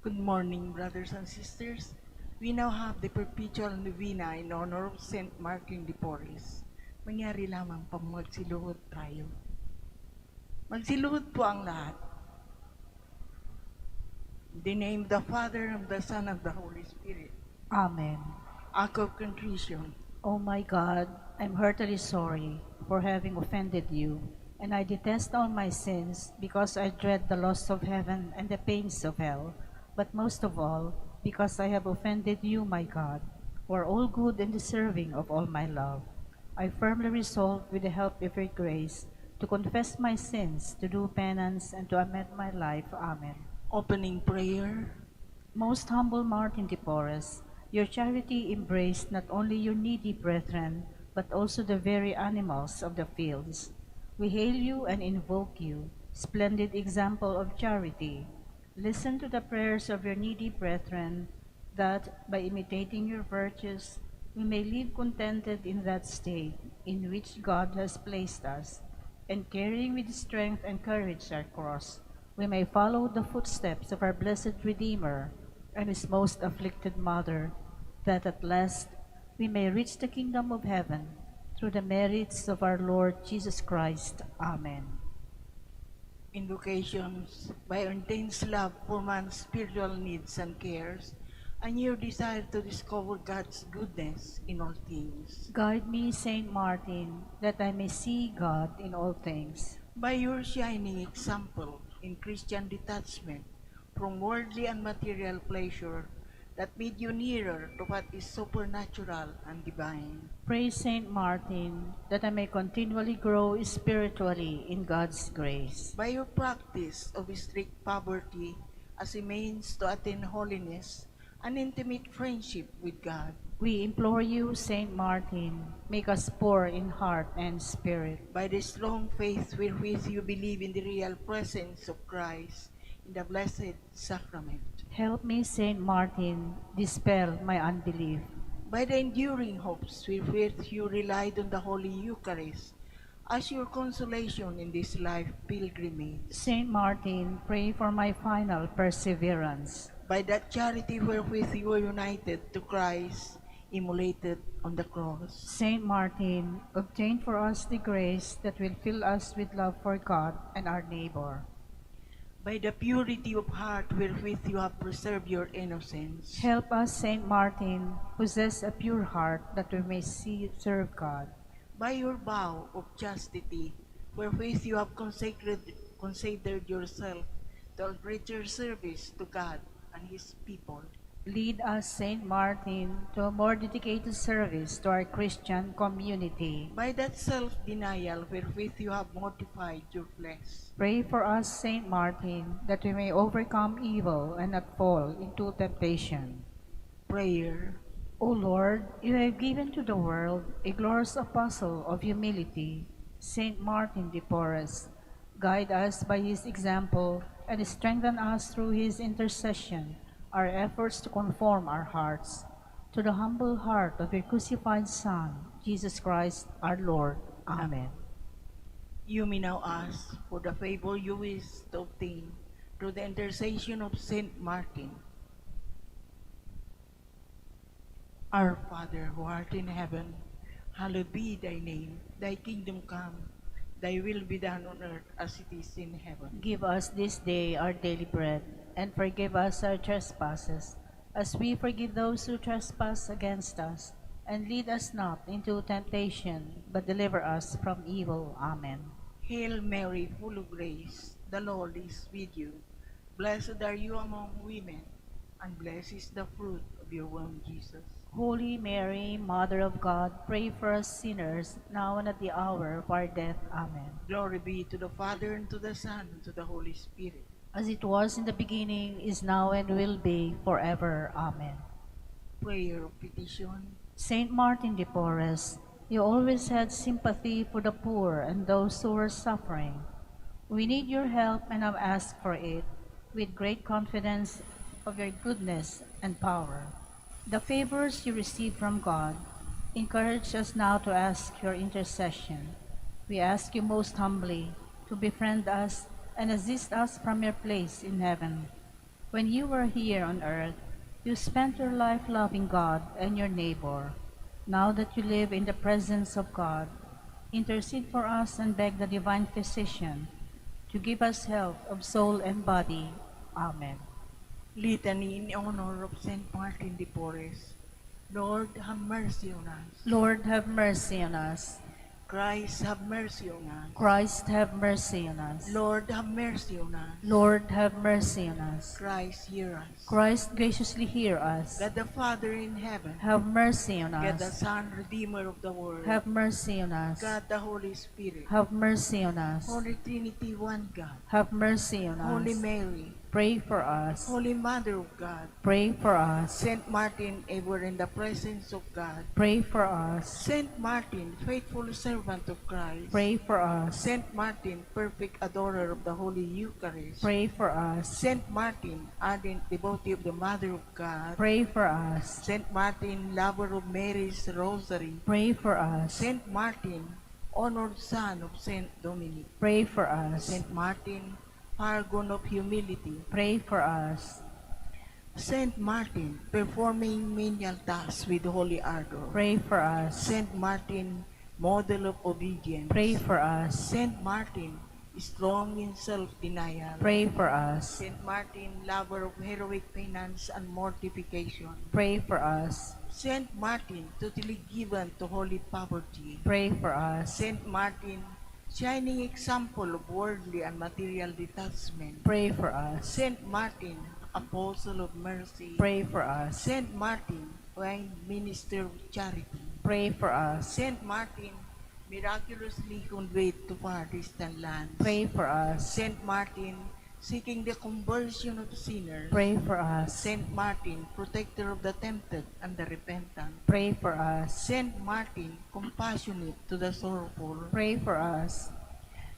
Good morning, brothers and sisters. We now have the perpetual novena in honor of Saint Martin de Porres. Mangyari lamang pang magsiluhod tayo. Magsiluhod po ang lahat. In the name of the Father, of the Son, and of the Holy Spirit. Amen. Act of contrition. O my God, I'm heartily sorry for having offended you, and I detest all my sins because I dread the loss of heaven and the pains of hell, but most of all, because I have offended you, my God, who are all good and deserving of all my love. I firmly resolve, with the help of your grace, to confess my sins, to do penance, and to amend my life. Amen. Opening prayer. Most humble Martin de Porres, your charity embraced not only your needy brethren, but also the very animals of the fields. We hail you and invoke you, splendid example of charity. Listen to the prayers of your needy brethren, that, by imitating your virtues, we may live contented in that state in which God has placed us, and carrying with strength and courage our cross, we may follow the footsteps of our blessed Redeemer and his most afflicted mother, that at last we may reach the kingdom of heaven through the merits of our Lord Jesus Christ. Amen. Invocations. By your intense love for man's spiritual needs and cares, and your desire to discover God's goodness in all things. Guide me, Saint Martin, that I may see God in all things. By your shining example in Christian detachment from worldly and material pleasure that made you nearer to what is supernatural and divine. Pray, Saint Martin, that I may continually grow spiritually in God's grace. By your practice of strict poverty as a means to attain holiness and intimate friendship with God. We implore you, Saint Martin, make us poor in heart and spirit. By the strong faith wherewith you believe in the real presence of Christ in the Blessed Sacrament. Help me, Saint Martin, dispel my unbelief. By the enduring hopes wherewith you relied on the Holy Eucharist as your consolation in this life pilgrimage. Saint Martin, pray for my final perseverance. By that charity wherewith you were united to Christ, immolated on the cross. Saint Martin, obtain for us the grace that will fill us with love for God and our neighbor. By the purity of heart wherewith you have preserved your innocence. Help us, Saint Martin, possess a pure heart that we may serve God. By your vow of chastity wherewith you have considered yourself to a greater service to God and his people. Lead us, Saint Martin, to a more dedicated service to our Christian community. By that self-denial wherewith you have mortified your flesh. Pray for us, Saint Martin, that we may overcome evil and not fall into temptation. Prayer. O Lord, you have given to the world a glorious apostle of humility, Saint Martin de Porres. Guide us by his example and strengthen us through his intercession, our efforts to conform our hearts to the humble heart of your crucified Son, Jesus Christ our Lord. Amen. You may now ask for the favor you wish to obtain through the intercession of Saint Martin. Our Father, who art in heaven, hallowed be thy name. Thy kingdom come, thy will be done on earth as it is in heaven. Give us this day our daily bread, and forgive us our trespasses, as we forgive those who trespass against us. And lead us not into temptation, but deliver us from evil. Amen. Hail Mary, full of grace, the Lord is with you. Blessed are you among women, and blessed is the fruit of your womb, Jesus. Holy Mary, Mother of God, pray for us sinners, now and at the hour of our death. Amen. Glory be to the Father, and to the Son, and to the Holy Spirit. As it was in the beginning, is now, and will be, forever. Amen. Prayer of petition. Saint Martin de Porres, you always had sympathy for the poor and those who were suffering. We need your help and have asked for it with great confidence of your goodness and power. The favors you receive from God encourage us now to ask your intercession. We ask you most humbly to befriend us and assist us from your place in heaven. When you were here on earth, you spent your life loving God and your neighbor. Now that you live in the presence of God, intercede for us and beg the divine physician to give us health of soul and body. Amen. Litany in honor of Saint Martin de Porres. Lord, have mercy on us. Lord, have mercy on us. Christ, have mercy on us. Christ, have mercy on us. Lord, have mercy on us. Lord, have mercy on us. Christ, hear us. Christ, graciously hear us. God the Father in heaven. Have mercy on God the us. Son, Redeemer of the world. Have mercy on us. God the Holy Spirit. Have mercy on us. Holy Trinity, one God. Have mercy on Holy us. Mary. Pray for us. Holy Mother of God. Pray for us. Saint Martin, ever in the presence of God. Pray for us. Saint Martin, faithful servant of Christ. Pray for us. Saint Martin, perfect adorer of the Holy Eucharist. Pray for us. Saint Martin, ardent devotee of the Mother of God. Pray for us. Saint Martin, lover of Mary's Rosary. Pray for us. Saint Martin, honored son of Saint Dominic. Pray for us. Saint Martin, paragon of humility. Pray for us. Saint Martin, performing menial tasks with holy ardor. Pray for us. Saint Martin, model of obedience. Pray for us. Saint Martin, strong in self-denial. Pray for us. Saint Martin, lover of heroic penance and mortification. Pray for us. Saint Martin, totally given to holy poverty. Pray for us. Saint Martin, shining example of worldly and material detachment. Pray for us. Saint Martin, apostle of mercy. Pray for us. Saint Martin, wine minister of charity. Pray for us. Saint Martin, miraculously conveyed to far distant lands. Pray for us. Saint Martin, seeking the conversion of sinners. Pray for us. Saint Martin, protector of the tempted and the repentant. Pray for us. Saint Martin, compassionate to the sorrowful. Pray for us.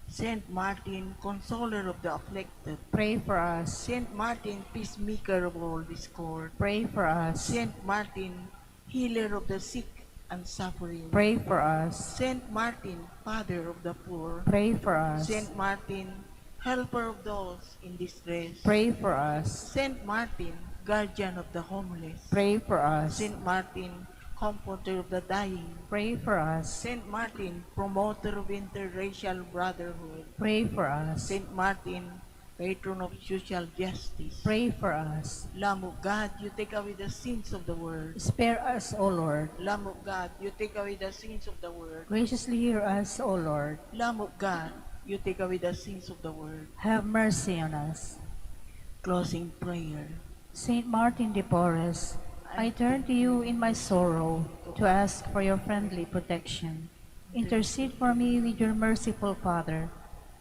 Saint Martin, consoler of the afflicted. Pray for us. Saint Martin, peacemaker of all discord. Pray for us. Saint Martin, healer of the sick and suffering. Pray for us. Saint Martin, father of the poor. Pray for us. Saint Martin, helper of those in distress. Pray for us. Saint Martin, guardian of the homeless. Pray for us. Saint Martin, comforter of the dying. Pray for us. Saint Martin, promoter of interracial brotherhood. Pray for us. Saint Martin, patron of social justice. Pray for us. Lamb of God, you take away the sins of the world. Spare us, O Lord. Lamb of God, you take away the sins of the world. Graciously hear us, O Lord. Lamb of God, you take away the sins of the world. Have mercy on us. Closing prayer. Saint Martin de Porres, I turn to you in my sorrow to ask for your friendly protection. Intercede for me with your merciful Father,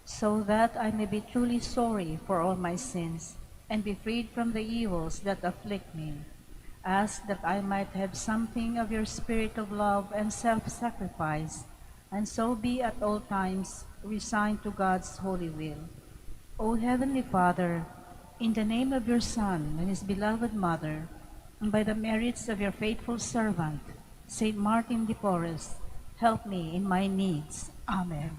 so that I may be truly sorry for all my sins and be freed from the evils that afflict me. Ask that I might have something of your spirit of love and self-sacrifice, and so be at all times resigned to God's holy will. O Heavenly Father, in the name of your Son and his beloved Mother, and by the merits of your faithful servant, Saint Martin de Porres, help me in my needs. Amen.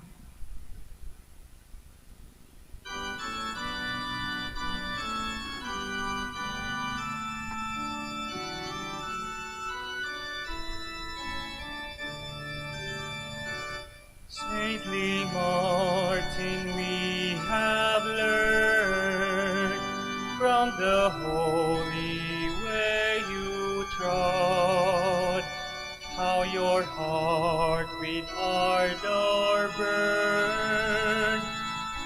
Saintly Martin, we have learned from the holy way you trod, how your heart with ardor burned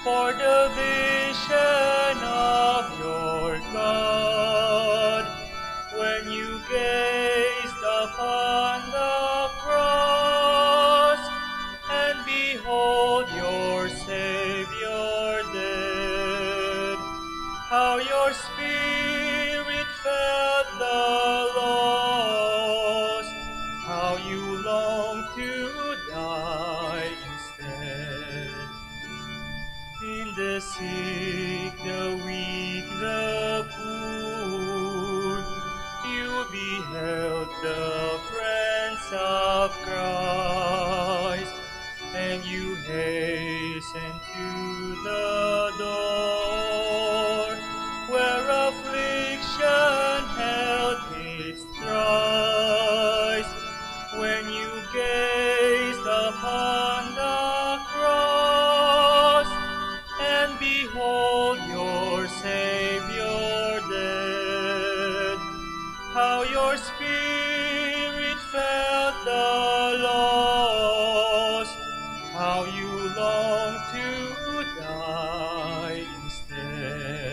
for the vision of your God, when you gazed upon the cross, and behold your Savior dead, how your spirit felt the loss, how you longed to die instead. In the sick, the weak, the poor, you beheld the friends of Christ, and you hastened to the door where affliction spirit felt the loss, how you long to die instead.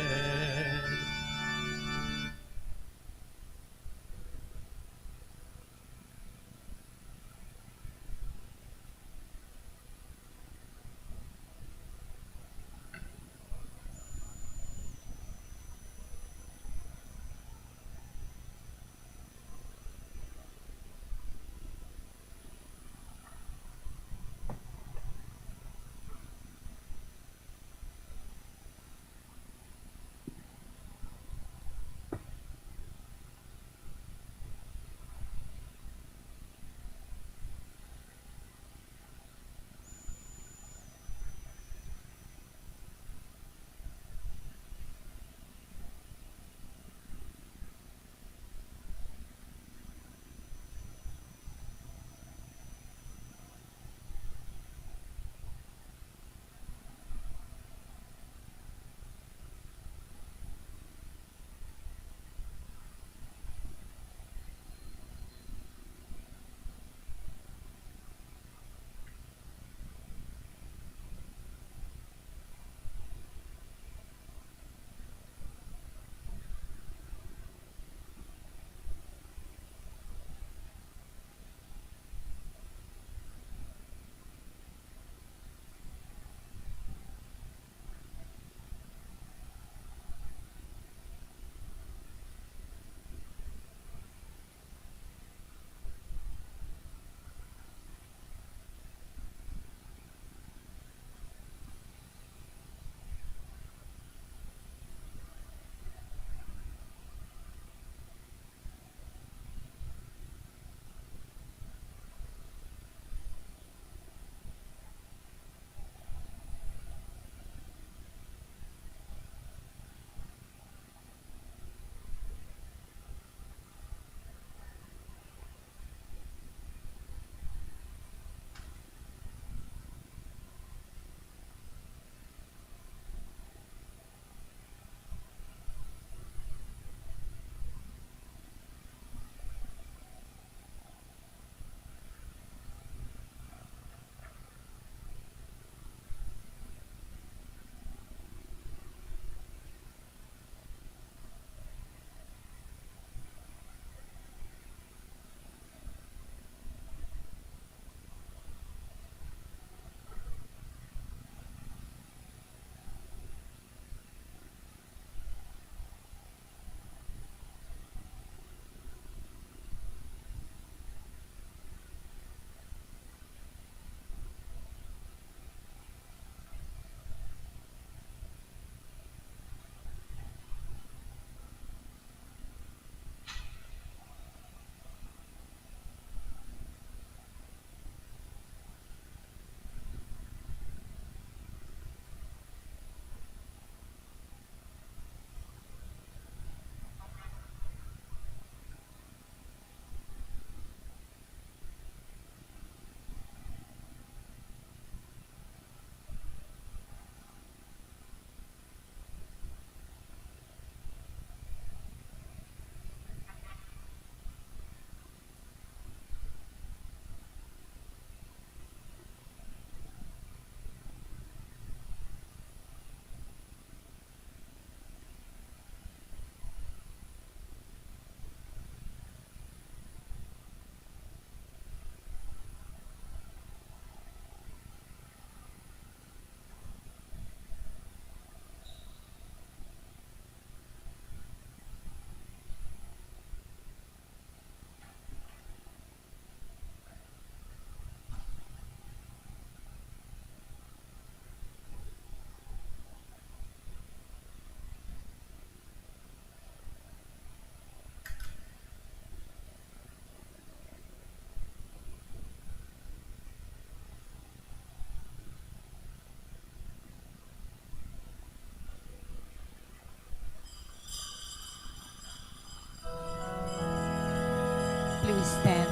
Please stand.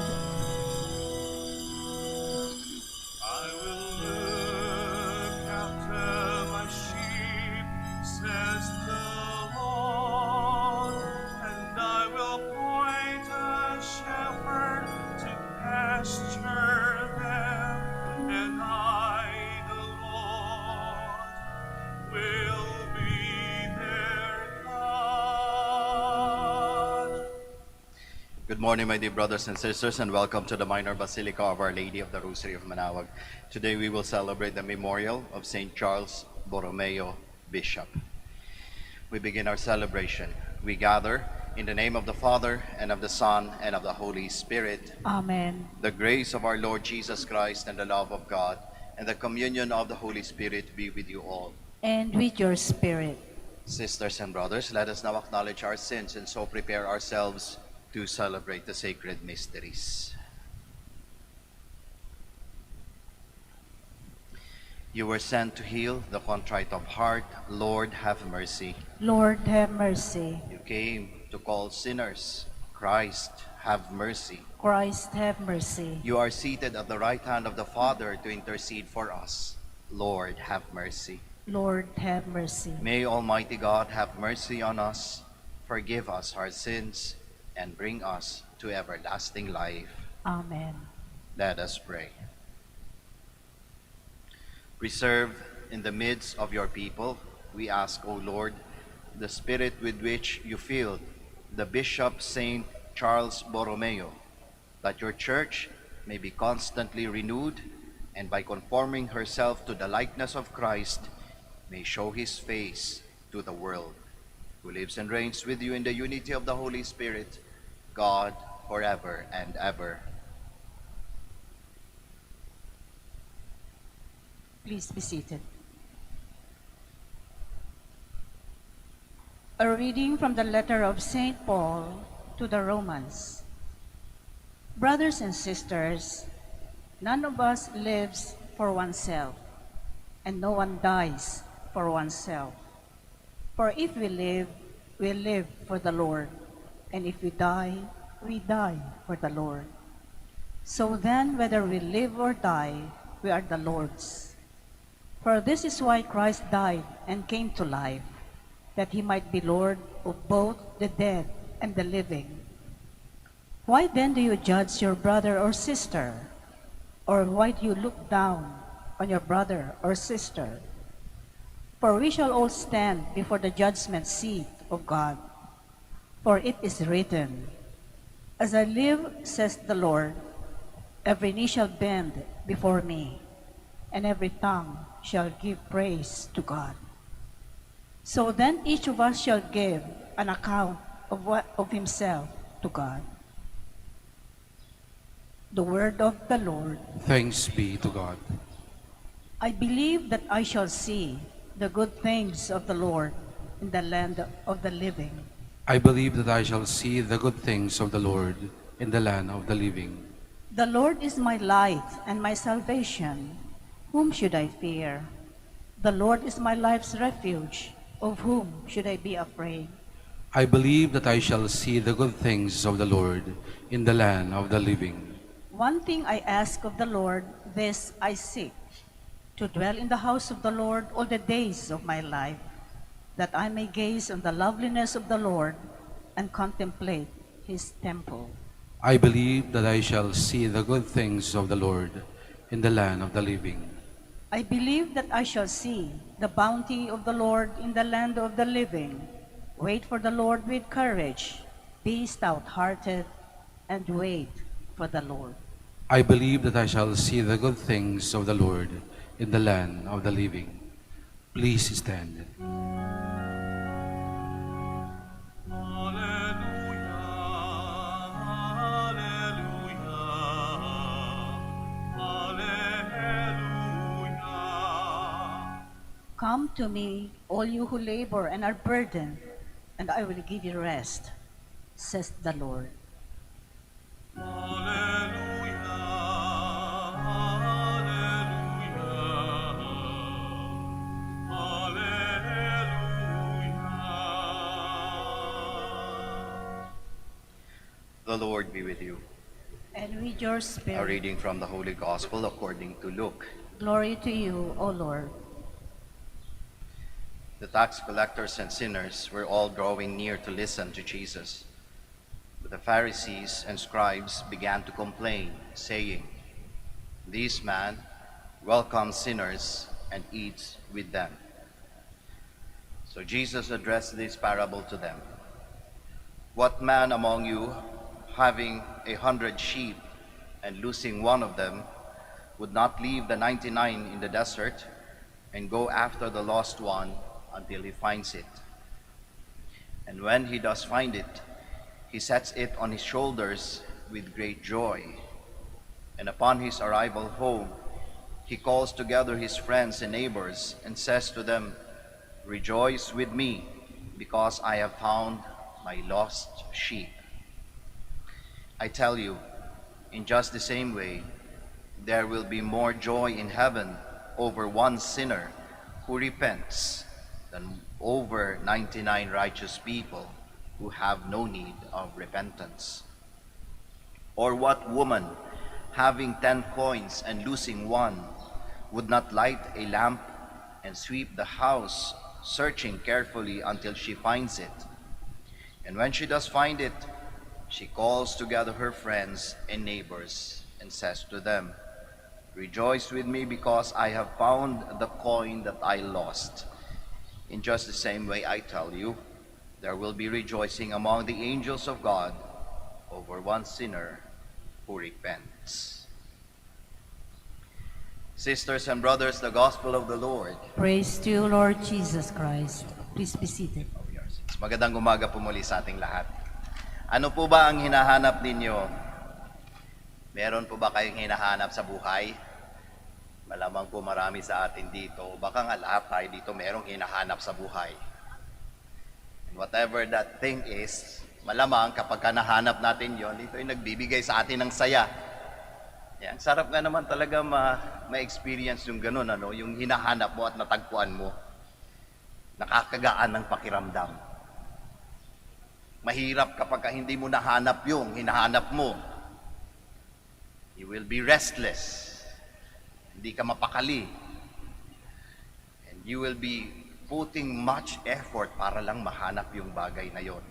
I will look after my sheep, says the Lord, and I will point and Good morning, my dear brothers and sisters, and welcome to the Minor Basilica of Our Lady of the Rosary of Manaoag. Today we will celebrate the memorial of St. Charles Borromeo, Bishop. We begin our celebration. We gather in the name of the Father, and of the Son, and of the Holy Spirit. Amen. The grace of our Lord Jesus Christ and the love of God and the communion of the Holy Spirit be with you all. And with your spirit. Sisters and brothers, let us now acknowledge our sins and so prepare ourselves to celebrate the sacred mysteries. You were sent to heal the contrite of heart. Lord, have mercy. Lord, have mercy. You came to call sinners. Christ, have mercy. Christ, have mercy. You are seated at the right hand of the Father to intercede for us. Lord, have mercy. Lord, have mercy. May Almighty God have mercy on us, forgive us our sins, and bring us to everlasting life. Amen. Let us pray. Preserve in the midst of your people, we ask, O Lord, the spirit with which you filled the Bishop St. Charles Borromeo, that your church may be constantly renewed, and by conforming herself to the likeness of Christ, may show his face to the world, who lives and reigns with you in the unity of the Holy Spirit, God, forever and ever. Please be seated. A reading from the letter of St. Paul to the Romans. Brothers and sisters, none of us lives for oneself, and no one dies for oneself. For if we live for the Lord, and if we die for the Lord. So then, whether we live or die, we are the Lord's. For this is why Christ died and came to life, that he might be Lord of both the dead and the living. Why then do you judge your brother or sister? Or why do you look down on your brother or sister? For we shall all stand before the judgment seat of God. For it is written, As I live, says the Lord, every knee shall bend before me, and every tongue shall give praise to God. So then each of us shall give an account of himself to God. The word of the Lord. Thanks be to God. I believe that I shall see the good things of the Lord in the land of the living. I believe that I shall see the good things of the Lord in the land of the living. The Lord is my light and my salvation. Whom should I fear? The Lord is my life's refuge. Of whom should I be afraid? I believe that I shall see the good things of the Lord in the land of the living. One thing I ask of the Lord, this I seek, to dwell in the house of the Lord all the days of my life, that I may gaze on the loveliness of the Lord and contemplate his temple. I believe that I shall see the good things of the Lord in the land of the living. I believe that I shall see the bounty of the Lord in the land of the living. Wait for the Lord with courage. Be stout-hearted and wait for the Lord. I believe that I shall see the good things of the Lord in the land of the living. Please stand. Come to me, all you who labor and are burdened, and I will give you rest, says the Lord. The Lord be with you. And with your A spirit. reading from the Holy Gospel according to Luke. Glory to you, O Lord. The tax collectors and sinners were all drawing near to listen to Jesus. But the Pharisees and scribes began to complain, saying, "This man welcomes sinners and eats with them." So Jesus addressed this parable to them. "What man among you, having 100 sheep and losing one of them, would not leave the 99 in the desert and go after the lost one until he finds it. And when he does find it, he sets it on his shoulders with great joy. And upon his arrival home, he calls together his friends and neighbors and says to them, "Rejoice with me, because I have found my lost sheep." I tell you, in just the same way, there will be more joy in heaven over one sinner who repents than over 99 righteous people who have no need of repentance. Or what woman, having 10 coins and losing one, would not light a lamp and sweep the house, searching carefully until she finds it? And when she does find it, she calls together her friends and neighbors and says to them, "Rejoice with me, because I have found the coin that I lost." In just the same way, I tell you, there will be rejoicing among the angels of God over one sinner who repents. Sisters and brothers, the gospel of the Lord. Praise to you, Lord Jesus Christ. Please be seated. Magandang umaga po muli sa ating lahat. Ano po ba ang hinahanap ninyo? Meron po ba kayong hinahanap sa buhay? Malamang po marami sa atin dito, baka nga lahat tayo dito merong hinahanap sa buhay. And whatever that thing is, malamang kapag nahanap natin yon, ito ay nagbibigay sa atin ng saya. Yan, sarap nga naman talaga ma-experience yung ganun, ano, yung hinahanap mo at natagpuan mo. Nakakagaan ng pakiramdam. Mahirap kapag hindi mo nahanap yung hinahanap mo. You will be restless. Hindi ka mapakali. And you will be putting much effort para lang mahanap yung bagay na yon.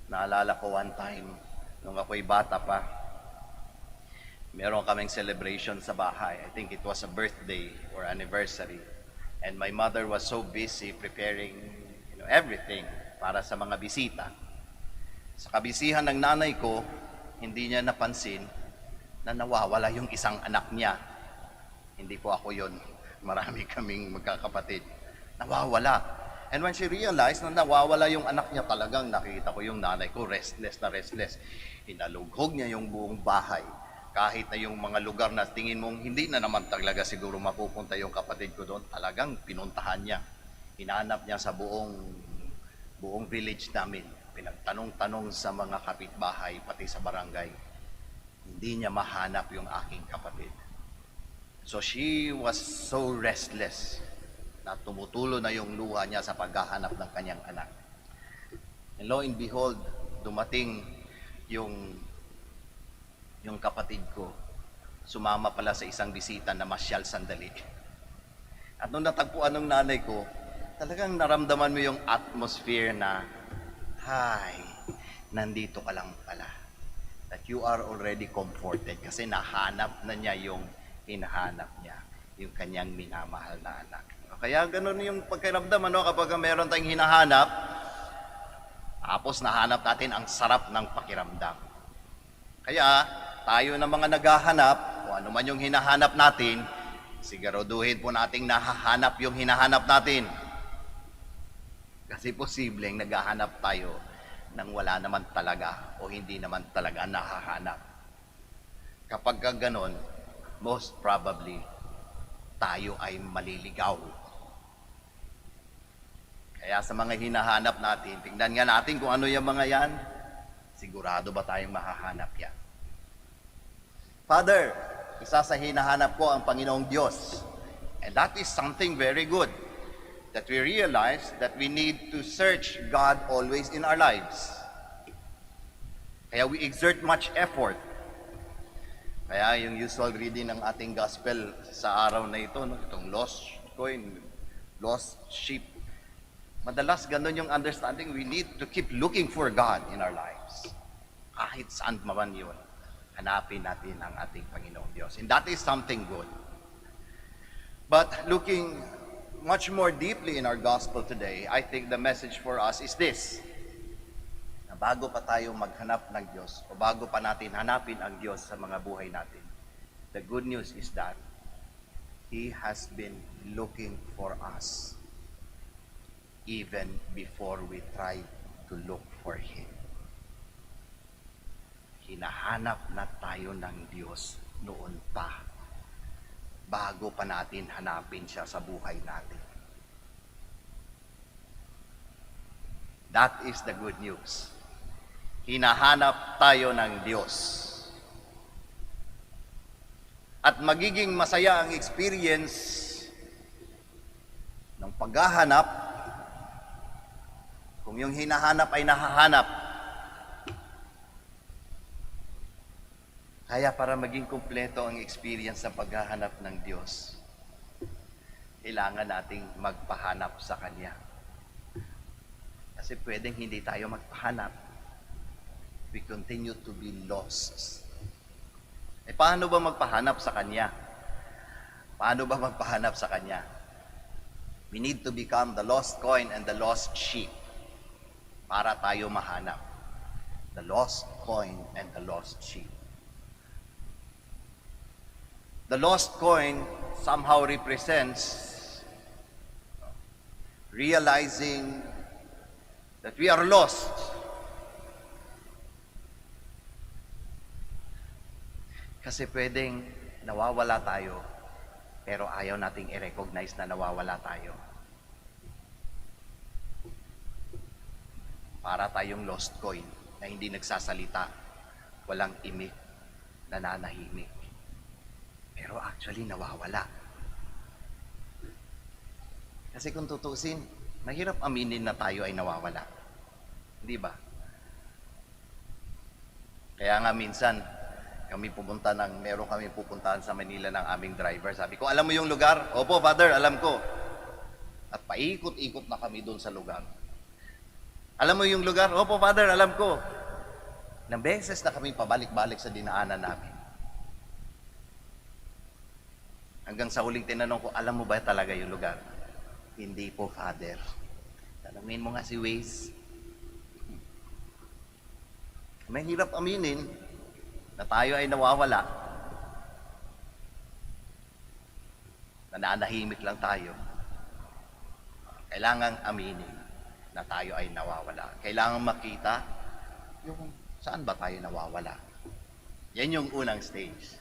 Naalala ko one time, nung ako'y bata pa, meron kaming celebration sa bahay. I think it was a birthday or anniversary. And my mother was so busy preparing, everything para sa mga bisita. Sa kabisihan ng nanay ko, hindi niya napansin na nawawala yung isang anak niya. Hindi po ako yon. Marami kaming magkakapatid. Nawawala. And when she realized na nawawala yung anak niya, talagang nakita ko yung nanay ko restless na restless. Hinalughog niya yung buong bahay. Kahit na yung mga lugar na tingin mong hindi na naman talaga siguro mapupunta yung kapatid ko doon, talagang pinuntahan niya. Hinanap niya sa buong village namin. Pinagtanong-tanong sa mga kapitbahay, pati sa barangay. Hindi niya mahanap yung aking kapatid. So she was so restless na tumutulo na yung luha niya sa paghahanap ng kanyang anak. And lo and behold, dumating yung kapatid ko. Sumama pala sa isang bisita na masyal sandali. At nung natagpuan ng nanay ko, talagang naramdaman mo yung atmosphere na, "Hi, nandito ka lang pala." That you are already comforted kasi nahanap na niya yung hinahanap niya, yung kanyang minamahal na anak. Kaya ganun yung pagkiramdam, kapag meron tayong hinahanap, tapos nahanap natin, ang sarap ng pakiramdam. Kaya tayo na mga naghahanap, o ano man yung hinahanap natin, siguraduhin po nating nahahanap yung hinahanap natin. Kasi posibleng naghahanap tayo nang wala naman talaga o hindi naman talaga nahahanap. Kapag ganon, most probably, tayo ay maliligaw. Kaya sa mga hinahanap natin, tingnan nga natin kung ano yung mga yan, sigurado ba tayong mahahanap yan? Father, isa sa hinahanap ko ang Panginoong Diyos. And that is something very good. That we realize that we need to search God always in our lives. Kaya we exert much effort. Kaya yung usual reading ng ating gospel sa araw na ito, itong lost coin, lost sheep. Madalas ganun yung understanding, we need to keep looking for God in our lives. Kahit saan man yun, hanapin natin ang ating Panginoong Diyos. And that is something good. But looking much more deeply in our gospel today, I think the message for us is this. na bago pa tayo maghanap ng Diyos o bago pa natin hanapin ang Diyos sa mga buhay natin, the good news is that He has been looking for us even before we try to look for Him. Hinahanap na tayo ng Diyos noon pa, bago pa natin hanapin siya sa buhay natin. That is the good news. Hinahanap tayo ng Diyos. At magiging masaya ang experience ng paghahanap kung yung hinahanap ay nahahanap. Kaya para maging kumpleto ang experience sa paghahanap ng Diyos, kailangan nating magpahanap sa Kanya. Kasi pwedeng hindi tayo magpahanap. We continue to be lost. Paano ba magpahanap sa Kanya? Paano ba magpahanap sa Kanya? We need to become the lost coin and the lost sheep para tayo mahanap. The lost coin and the lost sheep. The lost coin somehow represents realizing that we are lost. Kasi pwedeng nawawala tayo, pero ayaw nating i-recognize na nawawala tayo. Para tayong lost coin na hindi nagsasalita, walang imik, nananahimik. Pero actually, nawawala. Kasi kung tutusin, mahirap aminin na tayo ay nawawala. Hindi ba? Kaya nga minsan, meron kami pupuntahan sa Manila ng aming driver. Sabi ko, alam mo yung lugar? Opo, Father, alam ko. At paikot-ikot na kami doon sa lugar. Alam mo yung lugar? Opo, Father, alam ko. Nang beses na kami pabalik-balik sa dinaanan namin. Hanggang sa huling tinanong ko, alam mo ba talaga yung lugar? Hindi po, Father. Tanungin mo nga si Waze. Mahirap aminin na tayo ay nawawala. Nananahimik lang tayo. Kailangang aminin na tayo ay nawawala. Kailangang makita yung saan ba tayo nawawala. Yan yung unang stage.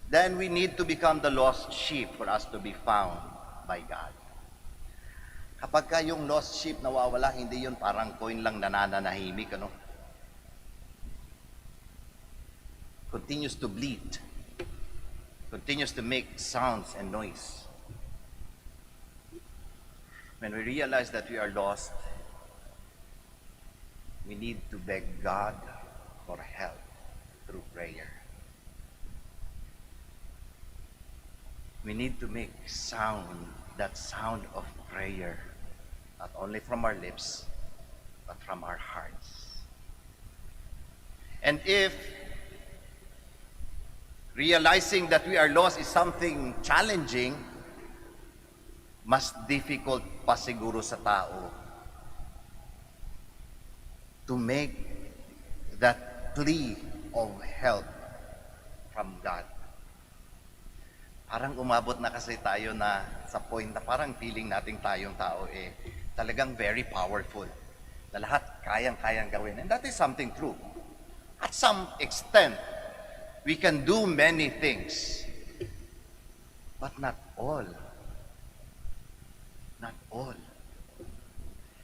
Then we need to become the lost sheep for us to be found by God. Kapag ka yung lost sheep nawawala, hindi yun parang coin lang nananahimik, ano? Continues to bleed. Continues to make sounds and noise. When we realize that we are lost, we need to beg God for help through prayer. We need to make that sound of prayer, not only from our lips, but from our hearts. And if realizing that we are lost is something challenging, mas difficult pa siguro sa tao to make that plea of help from God. Parang umabot na kasi tayo na sa point na parang feeling nating tayong tao talagang very powerful. Na lahat kayang-kayang gawin. And that is something true. At some extent, we can do many things. But not all. Not all.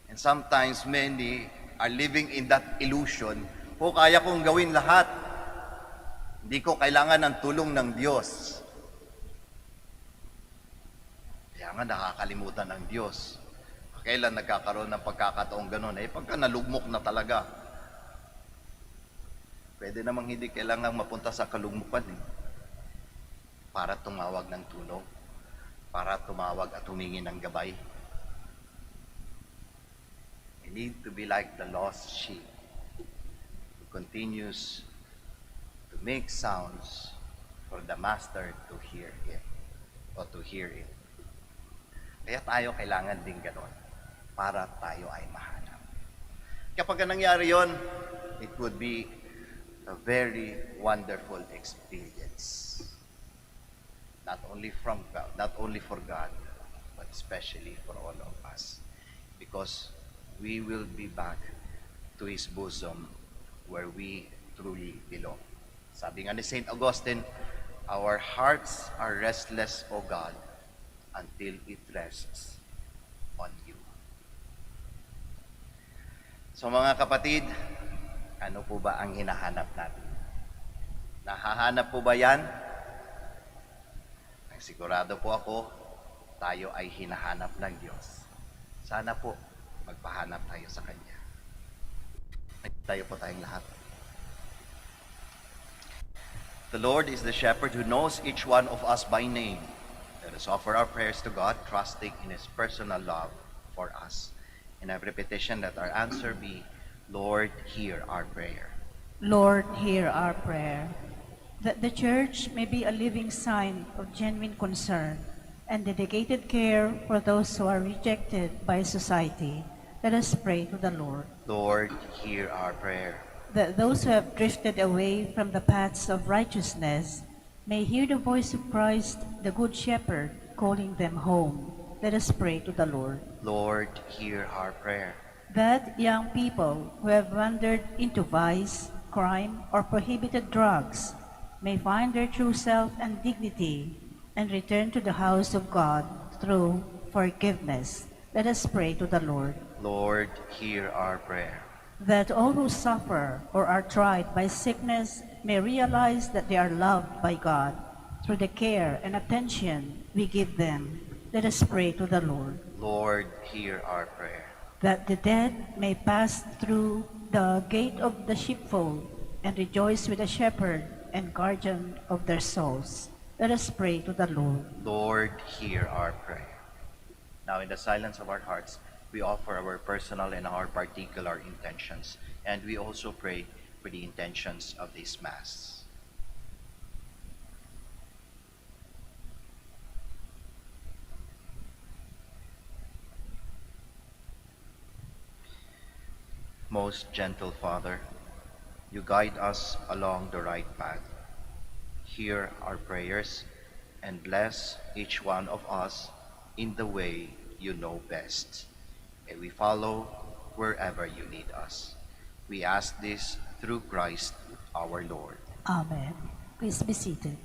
And sometimes many are living in that illusion, kaya kong gawin lahat. Hindi ko kailangan ng tulong ng Diyos. Kaya nga nakakalimutan ng Diyos. Kailan nagkakaroon ng pagkakataong ganun? Pagka nalugmok na talaga. Pwede namang hindi kailangang mapunta sa kalugmukan para tumawag ng tulong, para tumawag at humingi ng gabay. We need to be like the lost sheep who continues to make sounds for the master to hear it or to hear it. Kaya tayo kailangan din ganon para tayo ay mahanap. Kapag nangyari yon, it would be a very wonderful experience. Not only from God, not only for God, but especially for all of us. Because we will be back to His bosom where we truly belong. Sabi nga ni St. Augustine, our hearts are restless, O God, until it rests on you. So mga kapatid, ano po ba ang hinahanap natin? Nahahanap po ba yan? Ay, sigurado po ako, tayo ay hinahanap ng Diyos. Sana po, magpahanap tayo sa Kanya. Tayo po tayong lahat. The Lord is the shepherd who knows each one of us by name. Let us offer our prayers to God, trusting in His personal love for us. And every petition, let our answer be, Lord, hear our prayer. Lord, hear our prayer. That the Church may be a living sign of genuine concern and dedicated care for those who are rejected by society, let us pray to the Lord. Lord, hear our prayer. That those who have drifted away from the paths of righteousness may hear the voice of Christ, the Good Shepherd, calling them home. Let us pray to the Lord. Lord, hear our prayer. That young people who have wandered into vice, crime, or prohibited drugs may find their true self and dignity and return to the house of God through forgiveness. Let us pray to the Lord. Lord, hear our prayer. That all who suffer or are tried by sickness may realize that they are loved by God through the care and attention we give them. Let us pray to the Lord. Lord, hear our prayer. That the dead may pass through the gate of the sheepfold and rejoice with the shepherd and guardian of their souls. Let us pray to the Lord. Lord, hear our prayer. Now, in the silence of our hearts, we offer our personal and our particular intentions, and we also pray for the intentions of this Mass. Most gentle Father, you guide us along the right path. Hear our prayers and bless each one of us in the way you know best. May we follow wherever you lead us. We ask this through Christ our Lord. Amen. Please be seated.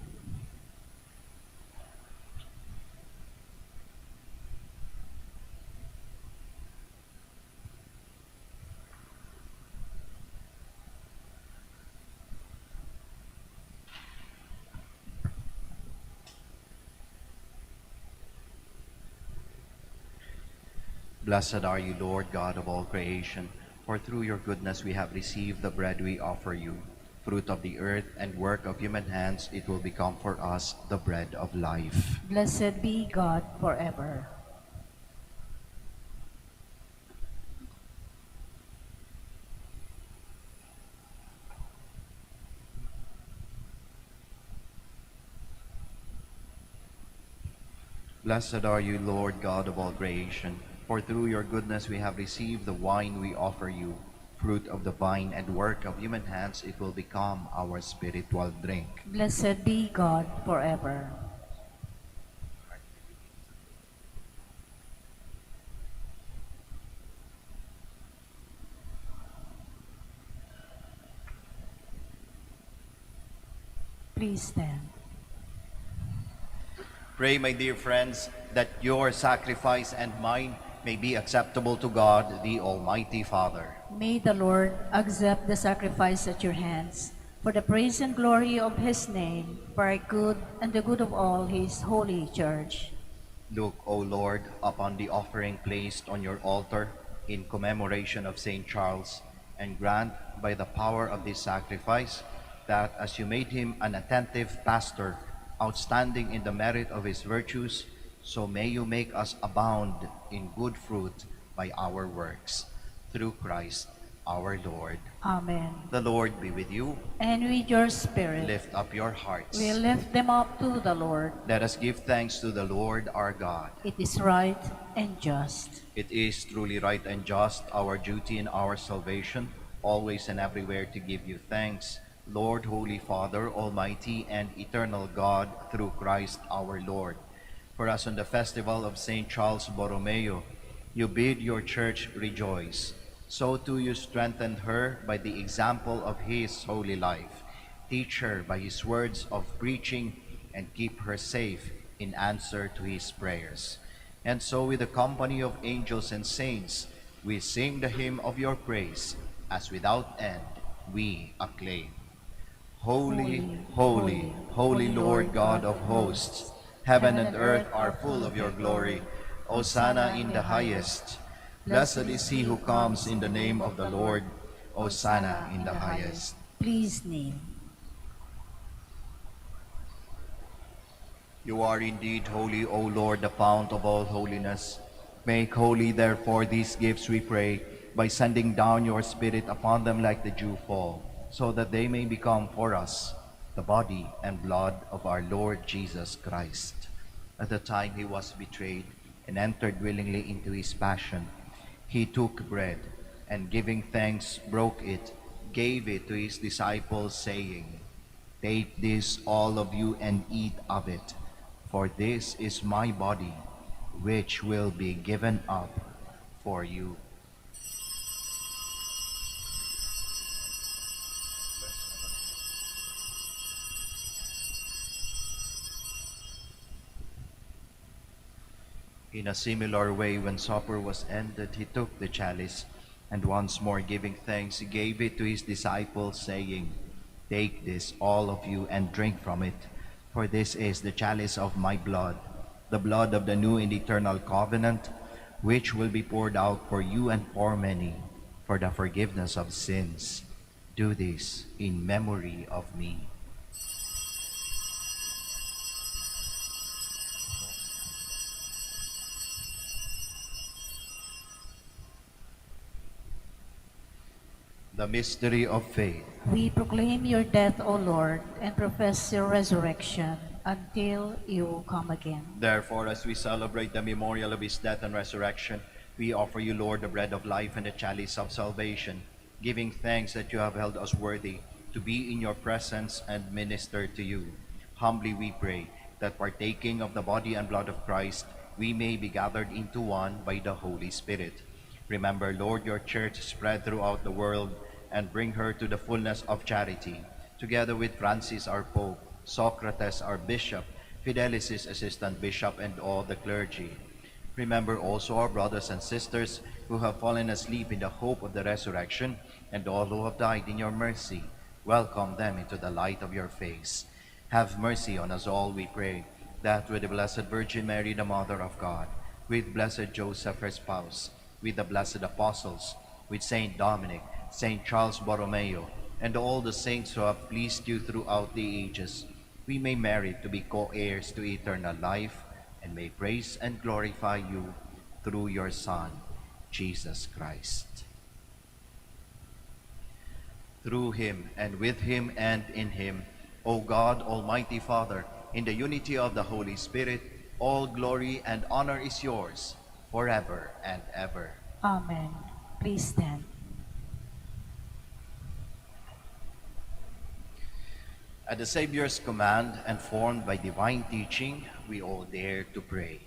Blessed are you, Lord God of all creation, for through your goodness we have received the bread we offer you. Fruit of the earth and work of human hands, it will become for us the bread of life. Blessed be God forever. Blessed are you, Lord God of all creation, for through your goodness we have received the wine we offer you. Fruit of the vine and work of human hands, it will become our spiritual drink. Blessed be God forever. Please stand. Pray, my dear friends, that your sacrifice and mine may be acceptable to God, the Almighty Father. May the Lord accept the sacrifice at your hands for the praise and glory of his name, for our good and the good of all his holy church. Look, O Lord, upon the offering placed on your altar in commemoration of St. Charles, and grant by the power of this sacrifice that as you made him an attentive pastor, outstanding in the merit of his virtues, so may you make us abound in good fruit by our works. Through Christ our Lord. Amen. The Lord be with you. And with your spirit, Lift up your hearts. we lift them up to the Lord. Let us give thanks to the Lord our God. It is right and just. It is truly right and just, our duty and our salvation, always and everywhere to give you thanks, Lord, Holy Father, Almighty and eternal God, through Christ our Lord. For us on the festival of St. Charles Borromeo, you bid your church rejoice. So too you strengthened her by the example of his holy life. Teach her by his words of preaching and keep her safe in answer to his prayers. And so with the company of angels and saints, we sing the hymn of your praise, as without end we acclaim. Holy, holy, holy Lord God of hosts, heaven and earth are full of your glory. Hosanna in the highest. Blessed is he who comes in the name of the Lord. Hosanna in the highest. Please kneel. You are indeed holy, O Lord, the fount of all holiness. Make holy, therefore, these gifts, we pray, by sending down your Spirit upon them like the dew fall, so that they may become for us the body and blood of our Lord Jesus Christ. At the time he was betrayed and entered willingly into his passion, he took bread, and giving thanks, broke it, gave it to his disciples, saying, "Take this, all of you, and eat of it, for this is my body, which will be given up for you." In a similar way, when supper was ended, he took the chalice, and once more giving thanks, he gave it to his disciples, saying, "Take this, all of you, and drink from it, for this is the chalice of my blood, the blood of the new and eternal covenant, which will be poured out for you and for many, for the forgiveness of sins. Do this in memory of me." The mystery of faith. We proclaim your death, O Lord, and profess your resurrection until you come again. Therefore, as we celebrate the memorial of his death and resurrection, we offer you, Lord, the bread of life and the chalice of salvation, giving thanks that you have held us worthy to be in your presence and minister to you. Humbly we pray that, partaking of the body and blood of Christ, we may be gathered into one by the Holy Spirit. Remember, Lord, your church spread throughout the world, and bring her to the fullness of charity, together with Francis our Pope, Socrates our Bishop, Fidelis his Assistant Bishop, and all the clergy. Remember also our brothers and sisters who have fallen asleep in the hope of the resurrection, and all who have died in your mercy. Welcome them into the light of your face. Have mercy on us all, we pray, that with the Blessed Virgin Mary, the Mother of God, with Blessed Joseph, her spouse, with the blessed apostles, with Saint Dominic, Saint Charles Borromeo, and all the saints who have pleased you throughout the ages, we may merit to be co-heirs to eternal life, and may praise and glorify you through your Son, Jesus Christ. Through him, and with him, and in him, O God, Almighty Father, in the unity of the Holy Spirit, all glory and honor is yours, forever and ever. Amen. Please stand. At the Savior's command and formed by divine teaching, we all dare to pray.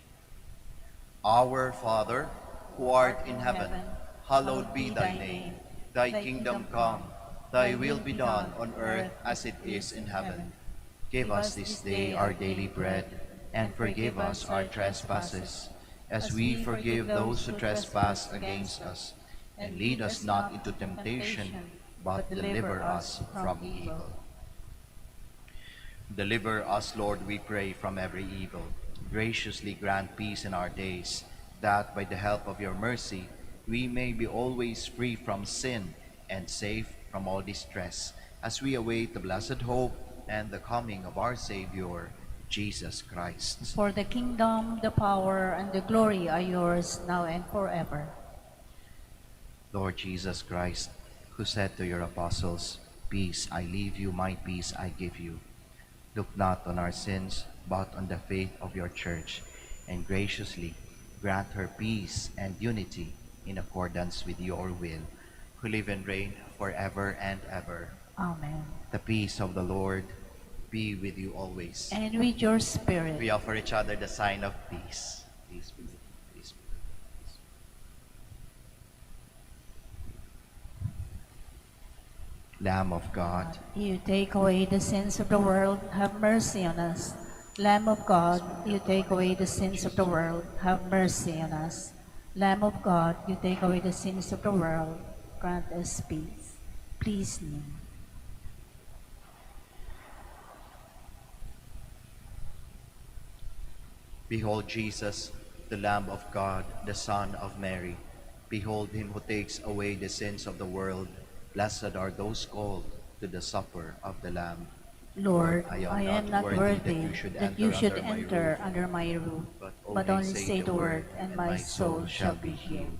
Our Father, who art in heaven, hallowed be thy name. Thy kingdom come, thy will be done on earth as it is in heaven. Give us this day our daily bread, and forgive us our trespasses, as we forgive those who trespass against us. And lead us not into temptation, but deliver us from evil. Deliver us, Lord, we pray, from every evil. Graciously grant peace in our days, that by the help of your mercy we may be always free from sin and safe from all distress, as we await the blessed hope and the coming of our Savior, Jesus Christ. For the kingdom, the power, and the glory are yours now and forever. Lord Jesus Christ, who said to your apostles, "Peace I leave you, my peace I give you," look not on our sins, but on the faith of your church, and graciously grant her peace and unity in accordance with your will. who live and reign forever and ever. Amen. The peace of the Lord be with you always. And with your spirit. We offer each other the sign of peace. Peace be with you. Peace be with you. Peace. Lamb of God, You take away the sins of the world, have mercy on us. Lamb of God, you take away the sins of the world, have mercy on us. Lamb of God, you take away the sins of the world, grant us peace. Please kneel. behold Jesus, the Lamb of God, the Son of Mary. Behold him who takes away the sins of the world. Blessed are those called to the supper of the Lamb. Lord, I I am am not not worthy worthy that you should enter under my roof, but only say the word, and my soul shall be healed. healed.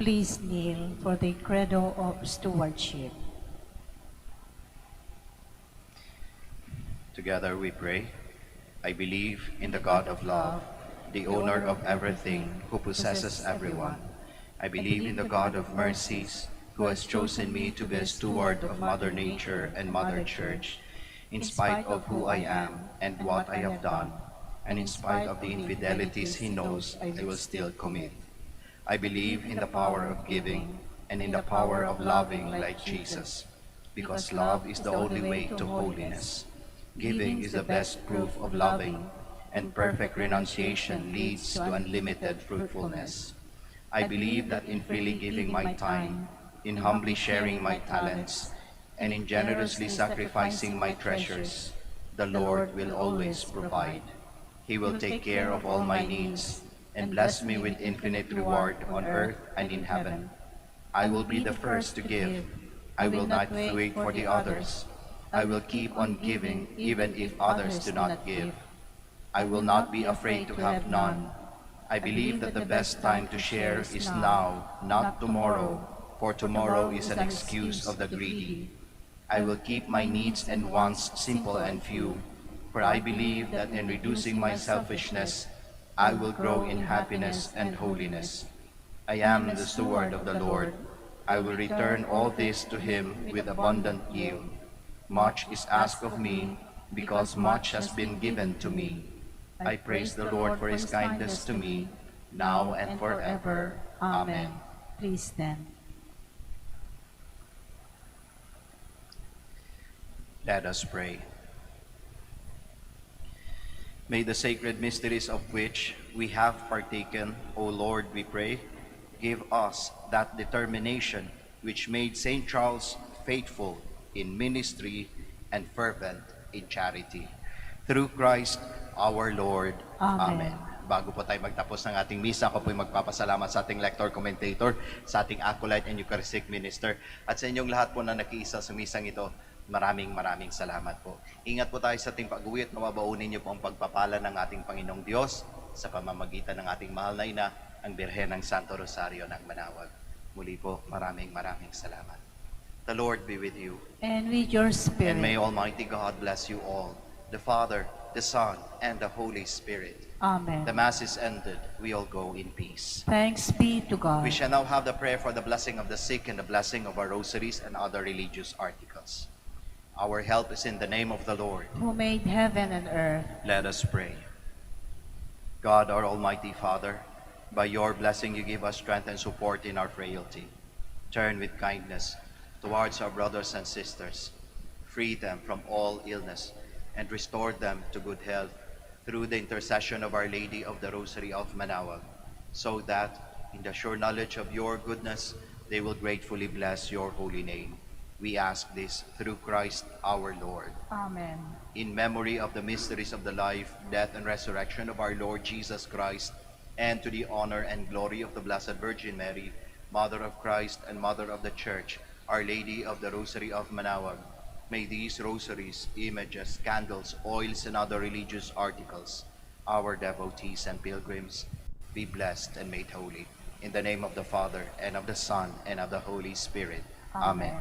Please kneel for the credo of stewardship. Together we pray. I believe in the God of love, the owner of everything, who possesses everyone. I believe in the God of mercies, who has chosen me to be a steward of Mother Nature and Mother Church, in spite of who I am and what I have done, and in spite of the infidelities he knows I will still commit. I believe in the power of giving and in the power of loving like Jesus, because love is the only way to holiness. Giving is the best proof of loving, and perfect renunciation leads to unlimited fruitfulness. I believe that in freely giving my time, in humbly sharing my talents, and in generously sacrificing my treasures, the Lord will always provide. He will take care of all my needs and bless me with infinite reward on earth and in heaven. I will be the first to give. I will not wait for the others. I will keep on giving even if others do not give. I will not be afraid to have none. I believe that the best time to share is now, not tomorrow, for tomorrow is an excuse of the greedy. I will keep my needs and wants simple and few, for I believe that in reducing my selfishness, I will grow in happiness and holiness. I am the steward of the Lord. I will return all this to him with abundant yield. Much is asked of me, because much has been given to me. I praise the Lord for his kindness to me, now and forever. Amen. Please stand. Let us pray. May the sacred mysteries of which we have partaken, O Lord, we pray, give us that determination which made St. Charles faithful in ministry and fervent in charity. Through Christ our Lord. Amen. Bago po tayo magtapos ng ating misa, ako po'y magpapasalamat sa ating lector-commentator, sa ating acolyte and Eucharistic minister, at sa inyong lahat po na nakiisa sa misang ito. Maraming salamat po. Ingat po tayo sa ating pag-uwi at mababaunin niyo po ang pagpapala ng ating Panginoong Diyos sa pamamagitan ng ating mahal na ina, ang Birhen ng Santo Rosario ng Manaoag. Muli po, maraming salamat. The Lord be with you. And with your spirit. And may Almighty God bless you all, the Father, the Son, and the Holy Spirit. Amen. The Mass is ended. We all go in peace. Thanks be to God. We shall now have the prayer for the blessing of the sick and the blessing of our rosaries and other religious articles. Our help is in the name of the Lord, who made heaven and earth. Let us pray. God, our Almighty Father, by your blessing you give us strength and support in our frailty. Turn with kindness towards our brothers and sisters. Free them from all illness and restore them to good health through the intercession of Our Lady of the Rosary of Manaoag, so that in the sure knowledge of your goodness they will gratefully bless your holy name. We ask this through Christ our Lord. Amen. In memory of the mysteries of the life, death, and resurrection of our Lord Jesus Christ, and to the honor and glory of the Blessed Virgin Mary, Mother of Christ and Mother of the Church, Our Lady of the Rosary of Manaoag, may these rosaries, images, candles, oils, and other religious articles, our devotees and pilgrims, be blessed and made holy. In the name of the Father, and of the Son, and of the Holy Spirit. Amen.